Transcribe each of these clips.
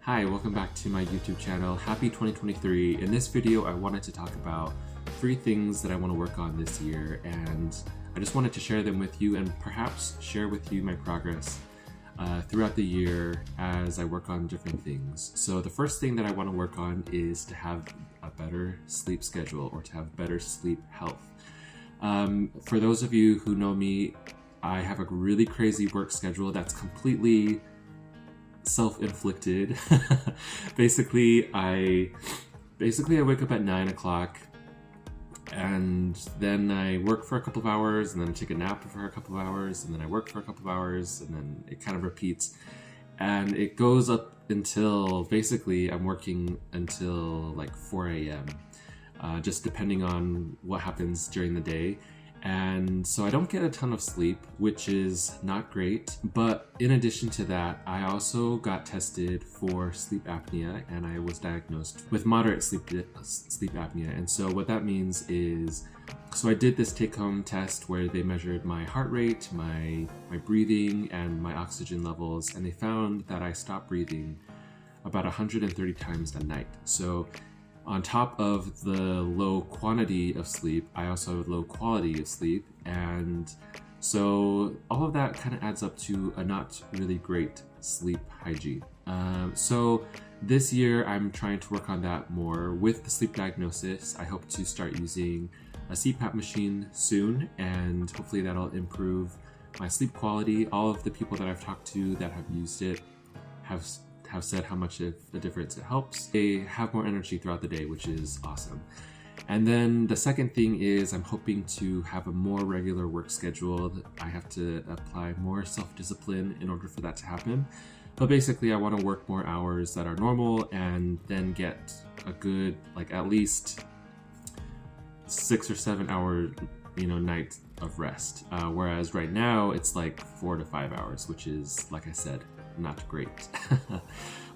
Hi, welcome back to my YouTube channel. Happy 2023. In this video, I wanted to talk about 3 things that I want to work on this year, and I just wanted to share them with you and perhaps share with you my progress throughout the year as I work on different things. So the first thing that I want to work on is to have a better sleep schedule, or to have better sleep health. For those of you who know me, I have a really crazy work schedule that's completely self-inflicted. basically I wake up at 9 o'clock, and then I work for a couple of hours, and then I take a nap for a couple of hours, and then I work for a couple of hours, and then it kind of repeats, and it goes up until basically I'm working until like 4 a.m. Just depending on what happens during the day. And so I don't get a ton of sleep, which is not great. But in addition to that, I also got tested for sleep apnea, and I was diagnosed with moderate sleep apnea. And so what that means is, so I did this take-home test where they measured my heart rate, my breathing, and my oxygen levels, and they found that I stopped breathing about 130 times a night. So on top of the low quantity of sleep, I also have low quality of sleep, and so all of that kind of adds up to a not really great sleep hygiene. So this year I'm trying to work on that more. With the sleep diagnosis, I hope to start using a CPAP machine soon, and hopefully that'll improve my sleep quality. All of the people that I've talked to that have used it have said how much of a difference it helps. They have more energy throughout the day, which is awesome. And then the second thing is I'm hoping to have a more regular work schedule. I have to apply more self-discipline in order for that to happen. But basically I want to work more hours that are normal, and then get a good, like at least 6 or 7 hour night of rest. Whereas right now it's like 4 to 5 hours, which is, like I said, not great.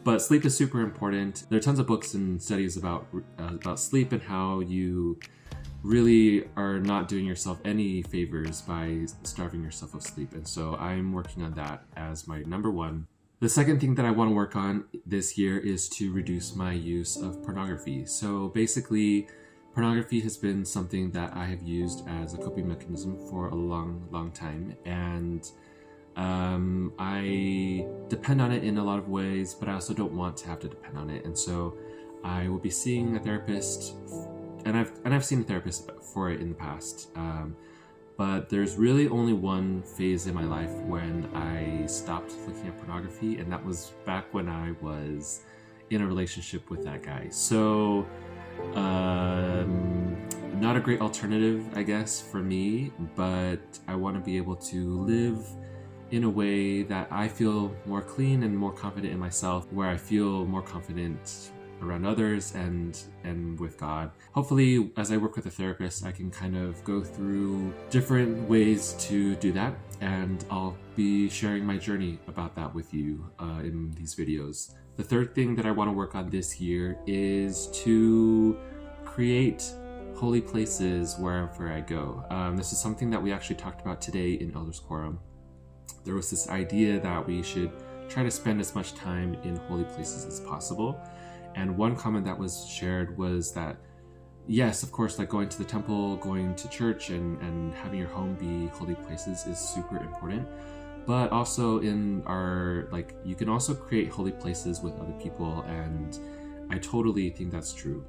But sleep is super important. There are tons of books and studies about sleep, and how you really are not doing yourself any favors by starving yourself of sleep. And so I'm working on that as my number one. The second thing that I want to work on this year is to reduce my use of pornography. So basically, pornography has been something that I have used as a coping mechanism for a long time, and I depend on it in a lot of ways, but I also don't want to have to depend on it. And so I will be seeing a therapist, and I've seen a therapist for it in the past. But there's really only one phase in my life when I stopped looking at pornography, and that was back when I was in a relationship with that guy. So not a great alternative, I guess, for me, but I want to be able to live in a way that I feel more clean and more confident in myself, where I feel more confident around others and with God. Hopefully, as I work with a therapist, I can kind of go through different ways to do that, and I'll be sharing my journey about that with you in these videos. The third thing that I want to work on this year is to create holy places wherever I go. This is something that we actually talked about today in Elders Quorum. There was this idea that we should try to spend as much time in holy places as possible. And one comment that was shared was that, yes, of course, like going to the temple, going to church, and having your home be holy places is super important. But also you can also create holy places with other people, and I totally think that's true.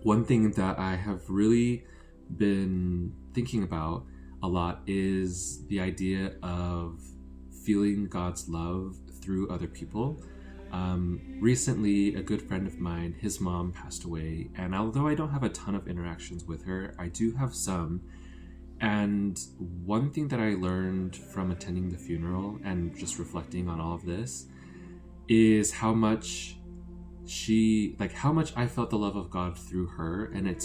One thing that I have really been thinking about a lot is the idea of feeling God's love through other people. Recently, a good friend of mine, his mom passed away, and although I don't have a ton of interactions with her, I do have some. And one thing that I learned from attending the funeral and just reflecting on all of this is how much I felt the love of God through her. And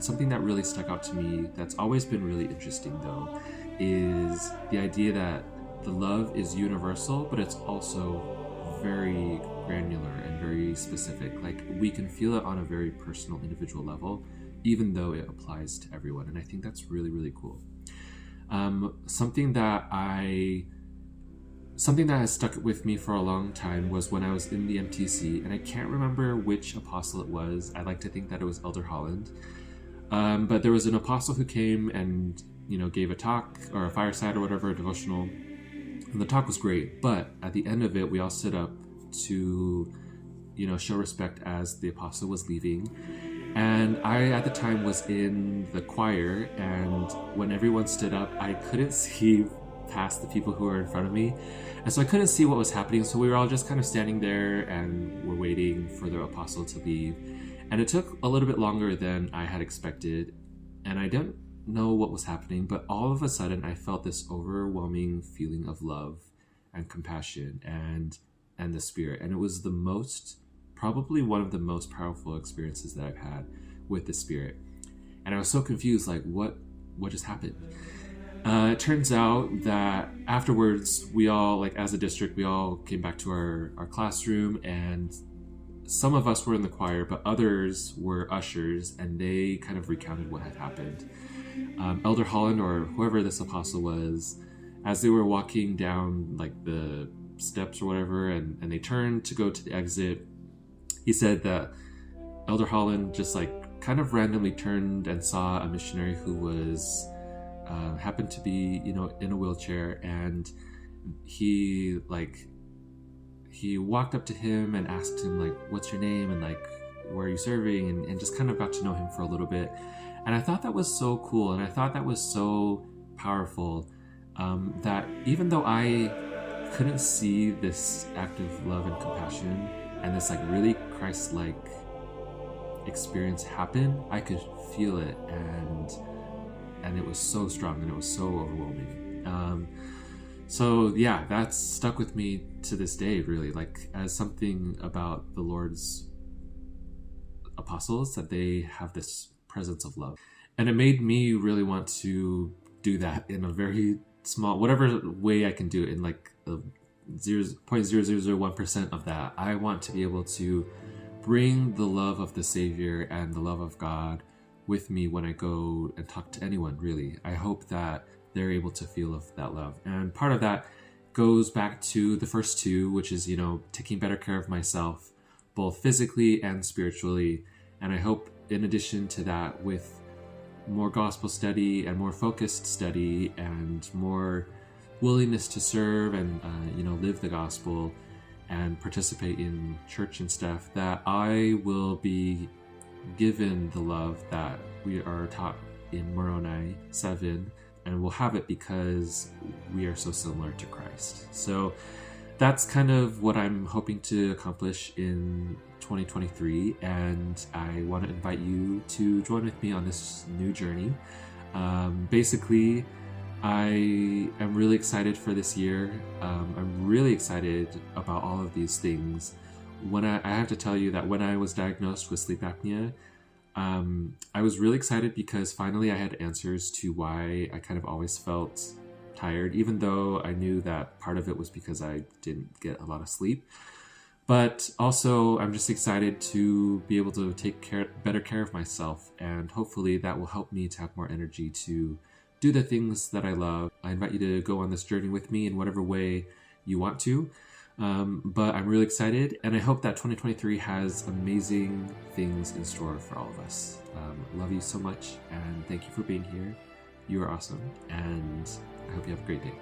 something that really stuck out to me that's always been really interesting, though, is the idea that the love is universal, but it's also very granular and very specific. Like, we can feel it on a very personal, individual level, even though it applies to everyone. And I think that's really, really cool. Something that I something that has stuck with me for a long time was when I was in the MTC, and I can't remember which apostle it was. I like to think that it was Elder Holland. But there was an apostle who came and, gave a talk or a fireside or whatever, a devotional. And the talk was great. But at the end of it, we all stood up to, show respect as the apostle was leaving. And I, at the time, was in the choir. And when everyone stood up, I couldn't see past the people who were in front of me. And so I couldn't see what was happening. So we were all just kind of standing there and we're waiting for the apostle to leave. And it took a little bit longer than I had expected. And I didn't know what was happening, but all of a sudden I felt this overwhelming feeling of love and compassion and the Spirit. And it was probably one of the most powerful experiences that I've had with the Spirit. And I was so confused, like, what just happened? It turns out that afterwards, we all, like as a district, we all came back to our classroom, and some of us were in the choir, but others were ushers, and they kind of recounted what had happened. Elder Holland, or whoever this apostle was, as they were walking down like the steps or whatever, and they turned to go to the exit, he said that Elder Holland just like kind of randomly turned and saw a missionary who was happened to be, in a wheelchair, and he walked up to him and asked him, like, what's your name, and like, where are you serving, and just kind of got to know him for a little bit. And I thought that was so cool, and I thought that was so powerful, that even though I couldn't see this act of love and compassion and this like really Christ-like experience happen, I could feel it, and it was so strong, and it was so overwhelming. So yeah, that's stuck with me to this day, really, like as something about the Lord's apostles, that they have this presence of love. And it made me really want to do that in a very small, whatever way I can do it, in like 0.0001% of that. I want to be able to bring the love of the Savior and the love of God with me when I go and talk to anyone, really. I hope that they're able to feel of that love. And part of that goes back to the first two, which is, taking better care of myself, both physically and spiritually. And I hope in addition to that, with more gospel study and more focused study and more willingness to serve and, live the gospel and participate in church and stuff, that I will be given the love that we are taught in Moroni 7, and we'll have it because we are so similar to Christ. So that's kind of what I'm hoping to accomplish in 2023, and I want to invite you to join with me on this new journey. Basically, I am really excited for this year. I'm really excited about all of these things. When I have to tell you that when I was diagnosed with sleep apnea, I was really excited because finally I had answers to why I kind of always felt tired, even though I knew that part of it was because I didn't get a lot of sleep. But also, I'm just excited to be able to take better care of myself, and hopefully that will help me to have more energy to do the things that I love. I invite you to go on this journey with me in whatever way you want to. But I'm really excited, and I hope that 2023 has amazing things in store for all of us. Love you so much, and thank you for being here. You are awesome, and I hope you have a great day.